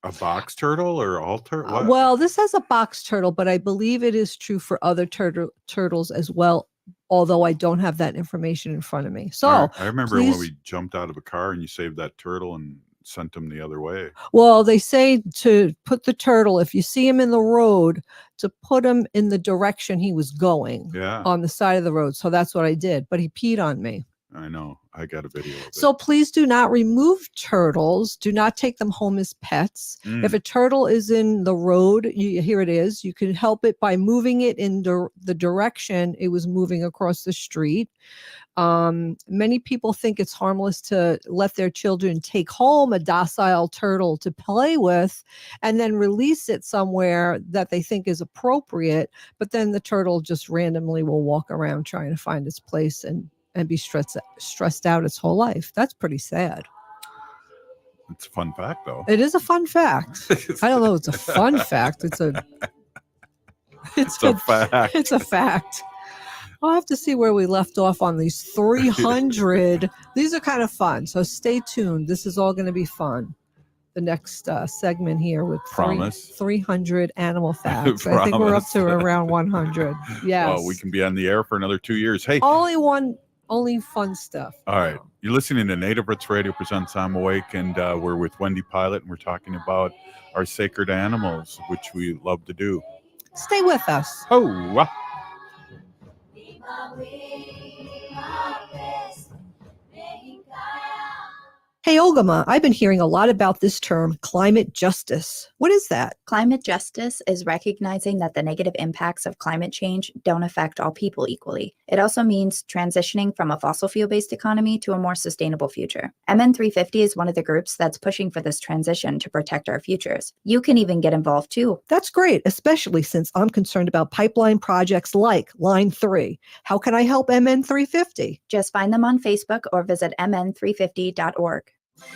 [SPEAKER 2] A box turtle or all turtle?
[SPEAKER 5] Well, this has a box turtle, but I believe it is true for other turtles as well, although I don't have that information in front of me. So
[SPEAKER 2] I remember when we jumped out of a car and you saved that turtle and sent him the other way.
[SPEAKER 5] Well, they say to put the turtle, if you see him in the road, to put him in the direction he was going on the side of the road. So that's what I did. But he peed on me.
[SPEAKER 2] I know. I got a video of it.
[SPEAKER 5] So please do not remove turtles. Do not take them home as pets. If a turtle is in the road, here it is. You can help it by moving it in the direction it was moving across the street. Many people think it's harmless to let their children take home a docile turtle to play with and then release it somewhere that they think is appropriate. But then the turtle just randomly will walk around trying to find its place and be stressed out its whole life. That's pretty sad.
[SPEAKER 2] It's a fun fact, though.
[SPEAKER 5] It is a fun fact. I don't know. It's a fun fact. It's a fact. It's a fact. I'll have to see where we left off on these 300. These are kind of fun. So stay tuned. This is all going to be fun. The next segment here with 300 animal facts. I think we're up to around 100. Yes.
[SPEAKER 2] Well, we can be on the air for another 2 years. Hey.
[SPEAKER 5] Only fun stuff.
[SPEAKER 2] All right. You're listening to Native Roots Radio presents I'm Awake, and we're with Wendy Pilot, and we're talking about our sacred animals, which we love to do.
[SPEAKER 5] Stay with us.
[SPEAKER 2] Oh,
[SPEAKER 5] Hey, Ogama, I've been hearing a lot about this term, climate justice. What is that?
[SPEAKER 13] Climate justice is recognizing that the negative impacts of climate change don't affect all people equally. It also means transitioning from a fossil fuel-based economy to a more sustainable future. MN350 is one of the groups that's pushing for this transition to protect our futures. You can even get involved too.
[SPEAKER 5] That's great, especially since I'm concerned about pipeline projects like Line 3. How can I help MN350?
[SPEAKER 13] Just find them on Facebook or visit mn350.org.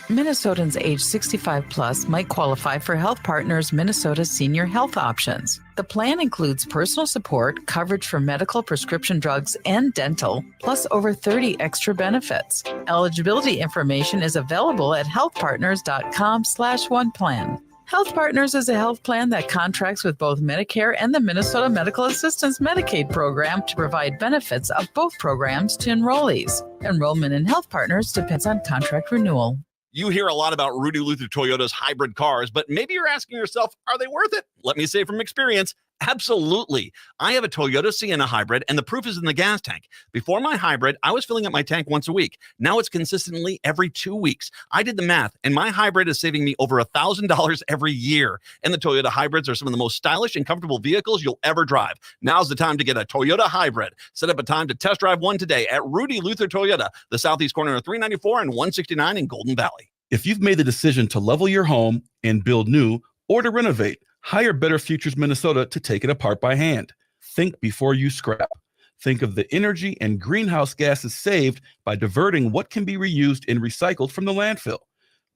[SPEAKER 14] Minnesotans age 65 plus might qualify for Health Partners Minnesota Senior Health Options. The plan includes personal support, coverage for medical, prescription drugs, and dental, plus over 30 extra benefits. Eligibility information is available at healthpartners.com/oneplan. Health Partners is a health plan that contracts with both Medicare and the Minnesota Medical Assistance Medicaid program to provide benefits of both programs to enrollees. Enrollment in Health Partners depends on contract renewal.
[SPEAKER 21] You hear a lot about Rudy Luther Toyota's hybrid cars, but maybe you're asking yourself, are they worth it? Let me say from experience, absolutely. I have a Toyota Sienna hybrid, and the proof is in the gas tank. Before my hybrid, I was filling up my tank once a week. Now it's consistently every 2 weeks. I did the math, and my hybrid is saving me over $1,000 every year. And the Toyota hybrids are some of the most stylish and comfortable vehicles you'll ever drive. Now's the time to get a Toyota hybrid. Set up a time to test drive one today at Rudy Luther Toyota, the southeast corner of 394 and 169 in Golden Valley.
[SPEAKER 6] If you've made the decision to level your home and build new or to renovate, hire Better Futures Minnesota to take it apart by hand. Think before you scrap. Think of the energy and greenhouse gases saved by diverting what can be reused and recycled from the landfill.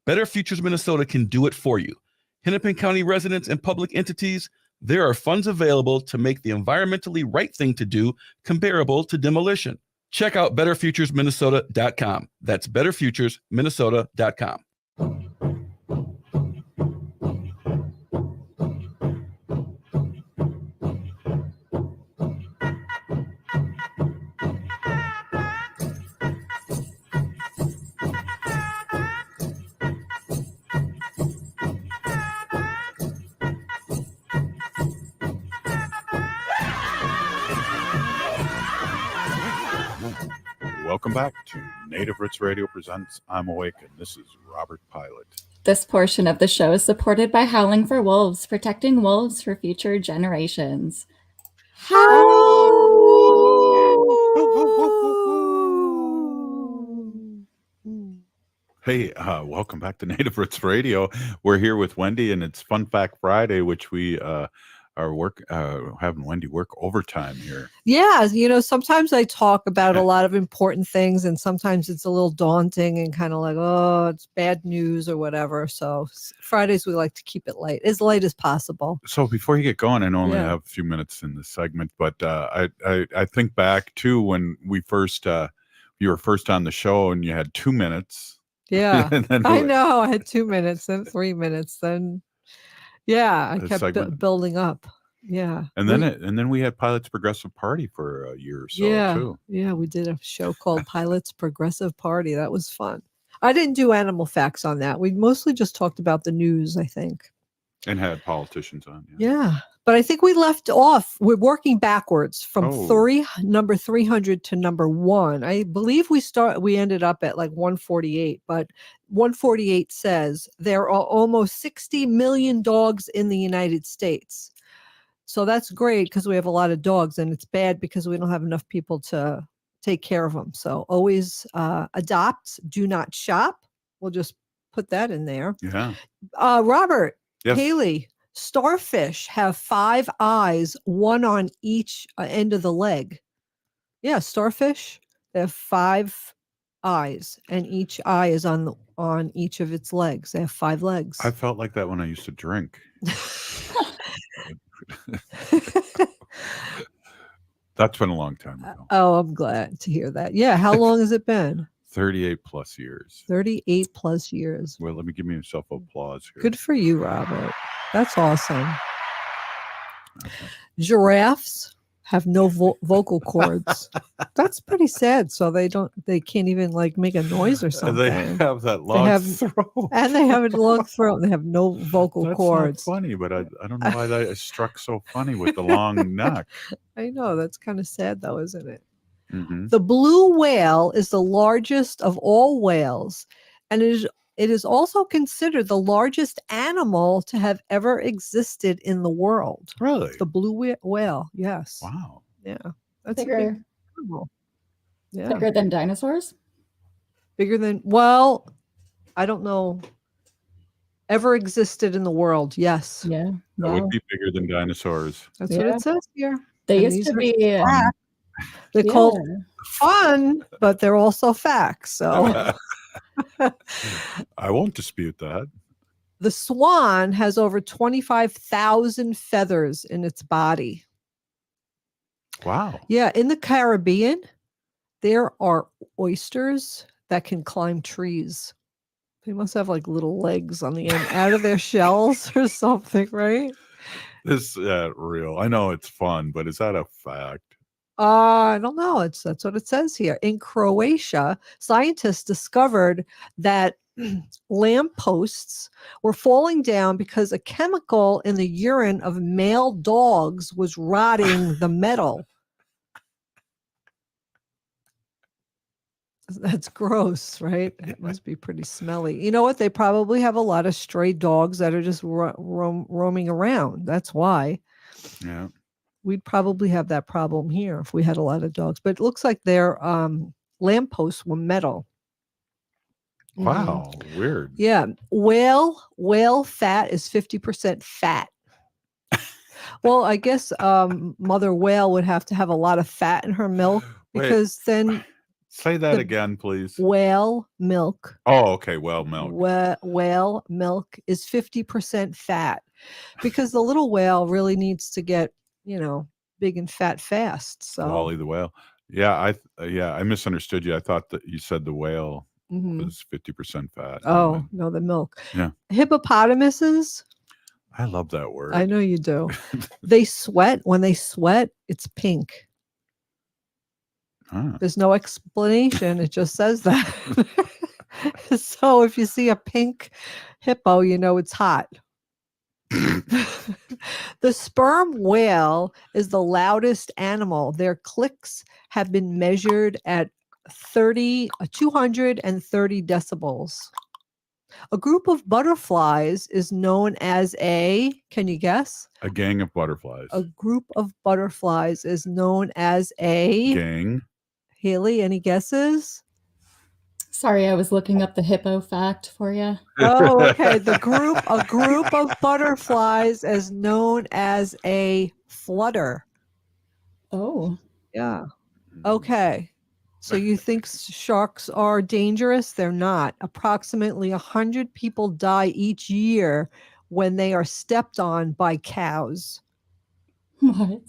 [SPEAKER 6] Better Futures Minnesota can do it for you. Hennepin County residents and public entities, there are funds available to make the environmentally right thing to do comparable to demolition. Check out betterfuturesminnesota.com. That's betterfuturesminnesota.com.
[SPEAKER 2] Welcome back to Native Roots Radio presents I'm Awake, and this is Robert Pilot.
[SPEAKER 11] This portion of the show is supported by Howling for Wolves, protecting wolves for future generations.
[SPEAKER 2] Hey, welcome back to Native Roots Radio. We're here with Wendy, and it's Fun Fact Friday, which we are having Wendy work overtime here.
[SPEAKER 5] Yeah, sometimes I talk about a lot of important things, and sometimes it's a little daunting and kind of like, oh, it's bad news or whatever. So Fridays, we like to keep it light as possible.
[SPEAKER 2] So before you get going, I only have a few minutes in this segment, but I think back to when we first you were first on the show and you had 2 minutes.
[SPEAKER 5] Yeah, I know. I had 2 minutes, then 3 minutes, then. Yeah, I kept building up. Yeah.
[SPEAKER 2] And then we had Pilot's Progressive Party for a year or so too.
[SPEAKER 5] Yeah, we did a show called Pilot's Progressive Party. That was fun. I didn't do animal facts on that. We mostly just talked about the news, I think.
[SPEAKER 2] And had politicians on.
[SPEAKER 5] Yeah. But I think we left off. We're working backwards from number 300 to number 1. I believe we ended up at like 148, but 148 says there are almost 60 million dogs in the United States. So that's great because we have a lot of dogs, and it's bad because we don't have enough people to take care of them. So always adopt, do not shop. We'll just put that in there.
[SPEAKER 2] Yeah.
[SPEAKER 5] Robert,
[SPEAKER 2] yes.
[SPEAKER 5] Haley, starfish have 5 eyes, one on each end of the leg. Yeah, starfish, they have 5 eyes, and each eye is on each of its legs. They have 5 legs.
[SPEAKER 2] I felt like that when I used to drink. That's been a long time ago.
[SPEAKER 5] Oh, I'm glad to hear that. Yeah, how long has it been?
[SPEAKER 2] 38 plus years.
[SPEAKER 5] 38 plus years.
[SPEAKER 2] Well, let me give myself applause here.
[SPEAKER 5] Good for you, Robert. That's awesome. Okay. Giraffes have no vocal cords. That's pretty sad. So they can't even like make a noise or something.
[SPEAKER 2] They have that long throat.
[SPEAKER 5] And they have a long throat. They have no vocal cords.
[SPEAKER 2] That's not funny, but I don't know why that struck so funny with the long neck.
[SPEAKER 5] I know. That's kind of sad though, isn't it?
[SPEAKER 2] Mm-hmm.
[SPEAKER 5] The blue whale is the largest of all whales, and it is It is also considered the largest animal to have ever existed in the world.
[SPEAKER 2] Really?
[SPEAKER 5] The blue whale. Yes.
[SPEAKER 2] Wow.
[SPEAKER 5] Yeah. That's a
[SPEAKER 11] Bigger.
[SPEAKER 5] big animal. Yeah.
[SPEAKER 11] Bigger than dinosaurs?
[SPEAKER 5] Bigger than, well, I don't know. Ever existed in the world. Yes.
[SPEAKER 11] Yeah.
[SPEAKER 2] That would be bigger than dinosaurs.
[SPEAKER 5] That's what it says here.
[SPEAKER 11] They
[SPEAKER 5] And
[SPEAKER 11] used
[SPEAKER 5] these
[SPEAKER 11] to
[SPEAKER 5] are
[SPEAKER 11] be
[SPEAKER 5] facts. They're called fun, but they're also facts. So
[SPEAKER 2] I won't dispute that.
[SPEAKER 5] the swan has over 25,000 feathers in its body.
[SPEAKER 2] Wow.
[SPEAKER 5] Yeah, in the Caribbean, there are oysters that can climb trees. They must have like little legs on the end out of their shells or something, right?
[SPEAKER 2] This real. I know it's fun, but is that a fact?
[SPEAKER 5] I don't know. That's what it says here. In Croatia, scientists discovered that lampposts were falling down because a chemical in the urine of male dogs was rotting the metal. That's gross, right? It must be pretty smelly. You know what? They probably have a lot of stray dogs that are just roaming around. That's why.
[SPEAKER 2] Yeah.
[SPEAKER 5] We'd probably have that problem here if we had a lot of dogs. But it looks like their lampposts were metal.
[SPEAKER 2] Wow. Weird.
[SPEAKER 5] Yeah. Whale fat is 50% fat. Well, I guess mother whale would have to have a lot of fat in her milk because then
[SPEAKER 2] say that again, please.
[SPEAKER 5] Whale milk.
[SPEAKER 2] Oh, okay. Well, milk.
[SPEAKER 5] Whale milk is 50% fat because the little whale really needs to get, big and fat fast. So
[SPEAKER 2] Wally the whale. Yeah, I misunderstood you. I thought that you said the whale was 50% fat.
[SPEAKER 5] Oh, no, the milk.
[SPEAKER 2] Yeah.
[SPEAKER 5] Hippopotamuses.
[SPEAKER 2] I love that word.
[SPEAKER 5] I know you do. They sweat. When they sweat, it's pink. There's no explanation. It just says that. So if you see a pink hippo, you know it's hot. The sperm whale is the loudest animal. Their clicks have been measured at 230 decibels. A group of butterflies is known as can you guess?
[SPEAKER 2] A gang of butterflies.
[SPEAKER 5] A group of butterflies is known as a
[SPEAKER 2] gang.
[SPEAKER 5] Haley, any guesses?
[SPEAKER 11] Sorry, I was looking up the hippo fact for you.
[SPEAKER 5] Oh, okay. A group of butterflies is known as a flutter.
[SPEAKER 11] Oh.
[SPEAKER 5] Yeah. Okay. So you think sharks are dangerous? They're not. Approximately 100 people die each year when they are stepped on by cows.
[SPEAKER 11] What?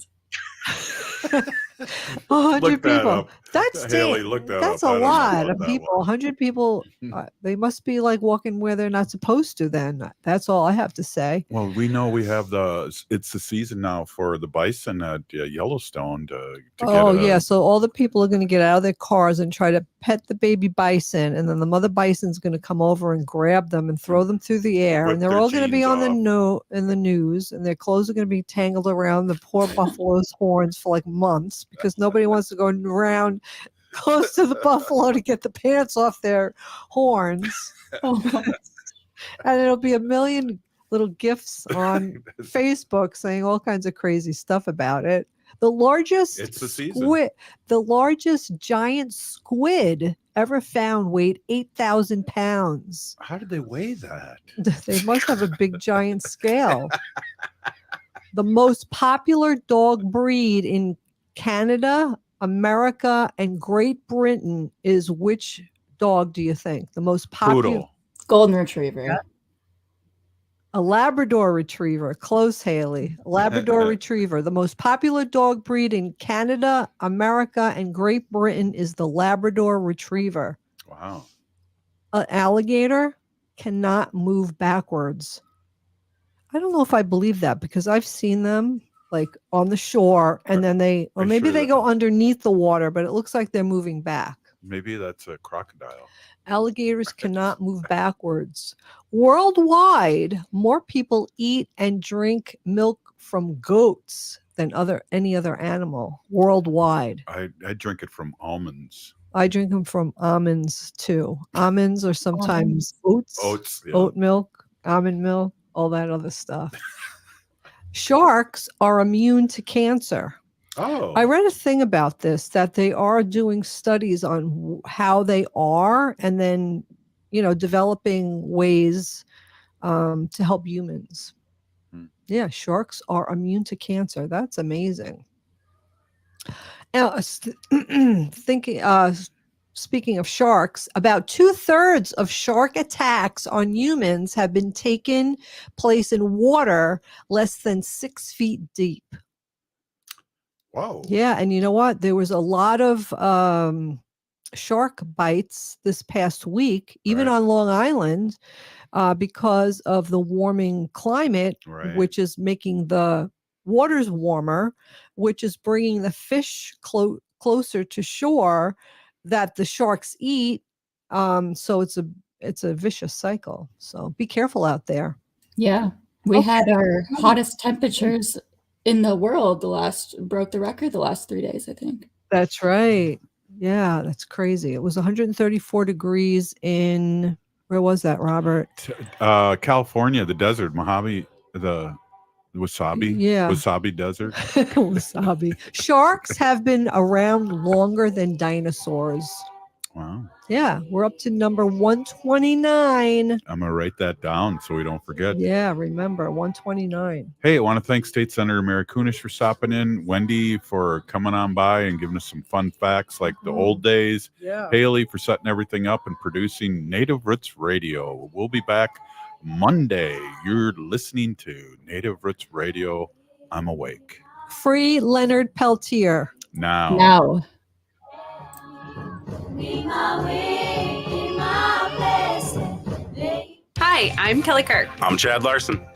[SPEAKER 5] 100 people.
[SPEAKER 2] Up.
[SPEAKER 5] That's
[SPEAKER 2] Haley, look that
[SPEAKER 5] that's
[SPEAKER 2] up.
[SPEAKER 5] a
[SPEAKER 2] I don't know
[SPEAKER 5] lot
[SPEAKER 2] about
[SPEAKER 5] of
[SPEAKER 2] that
[SPEAKER 5] people.
[SPEAKER 2] one.
[SPEAKER 5] 100 people. They must be like walking where they're not supposed to. Then that's all I have to say.
[SPEAKER 2] Well, we know we have it's the season now for the bison at Yellowstone to
[SPEAKER 5] Yeah. So all the people are going to get out of their cars and try to pet the baby bison, and then the mother bison's going to come over and grab them and throw them through the air,
[SPEAKER 2] Whip
[SPEAKER 5] and they're
[SPEAKER 2] their
[SPEAKER 5] all going to be
[SPEAKER 2] jeans
[SPEAKER 5] on
[SPEAKER 2] off.
[SPEAKER 5] in the news, and their clothes are going to be tangled around the poor buffalo's horns for like months because nobody wants to go around close to the buffalo to get the pants off their horns. And it'll be a million little gifs on Facebook saying all kinds of crazy stuff about it. The largest
[SPEAKER 2] It's the season.
[SPEAKER 5] the largest giant squid ever found weighed 8,000 pounds.
[SPEAKER 2] How did they weigh that?
[SPEAKER 5] They must have a big giant scale. The most popular dog breed in Canada, America, and Great Britain is which dog do you think? The most popular?
[SPEAKER 2] Poodle.
[SPEAKER 11] Golden Retriever.
[SPEAKER 5] A Labrador Retriever. Close, Haley. Labrador Retriever. The most popular dog breed in Canada, America, and Great Britain is the Labrador Retriever.
[SPEAKER 2] Wow.
[SPEAKER 5] An alligator cannot move backwards. I don't know if I believe that because I've seen them like on the shore and then maybe they go underneath the water, but it looks like they're moving back.
[SPEAKER 2] Maybe that's a crocodile.
[SPEAKER 5] Alligators cannot move backwards. Worldwide, more people eat and drink milk from goats than any other animal worldwide.
[SPEAKER 2] I drink it from almonds.
[SPEAKER 5] I drink them from almonds too. Almonds or sometimes oats,
[SPEAKER 2] yeah.
[SPEAKER 5] oat milk, almond milk, all that other stuff. Sharks are immune to cancer.
[SPEAKER 2] Oh.
[SPEAKER 5] I read a thing about this, that they are doing studies on how they are, and then, developing ways to help humans. Yeah, sharks are immune to cancer. That's amazing. Now, speaking of sharks, about 2/3 of shark attacks on humans have been taken place in water less than 6 feet deep.
[SPEAKER 2] Whoa.
[SPEAKER 5] Yeah, and you know what? There was a lot of shark bites this past week, even on Long Island, because of the warming climate, which is making the waters warmer, which is bringing the fish closer to shore that the sharks eat. So it's a vicious cycle. So be careful out there.
[SPEAKER 11] Yeah. We had our hottest temperatures in the world broke the record the last 3 days, I think.
[SPEAKER 5] That's right. Yeah, that's crazy. It was 134 degrees in, where was that, Robert?
[SPEAKER 2] California, the desert, Mojave, the Wasabi.
[SPEAKER 5] Yeah.
[SPEAKER 2] Wasabi desert.
[SPEAKER 5] Wasabi. Sharks have been around longer than dinosaurs.
[SPEAKER 2] Wow.
[SPEAKER 5] Yeah, we're up to number 129.
[SPEAKER 2] I'm going to write that down so we don't forget.
[SPEAKER 5] Yeah, remember, 129.
[SPEAKER 2] Hey, I want to thank State Senator Mary Kunesh for stopping in, Wendy for coming on by and giving us some fun facts like the old days,
[SPEAKER 5] Yeah.
[SPEAKER 2] Haley for setting everything up and producing Native Roots Radio. We'll be back Monday. You're listening to Native Roots Radio. I'm awake.
[SPEAKER 5] Free Leonard Peltier.
[SPEAKER 2] Now.
[SPEAKER 7] Hi, I'm Kelly Kirk.
[SPEAKER 8] I'm Chad Larson.
[SPEAKER 7] And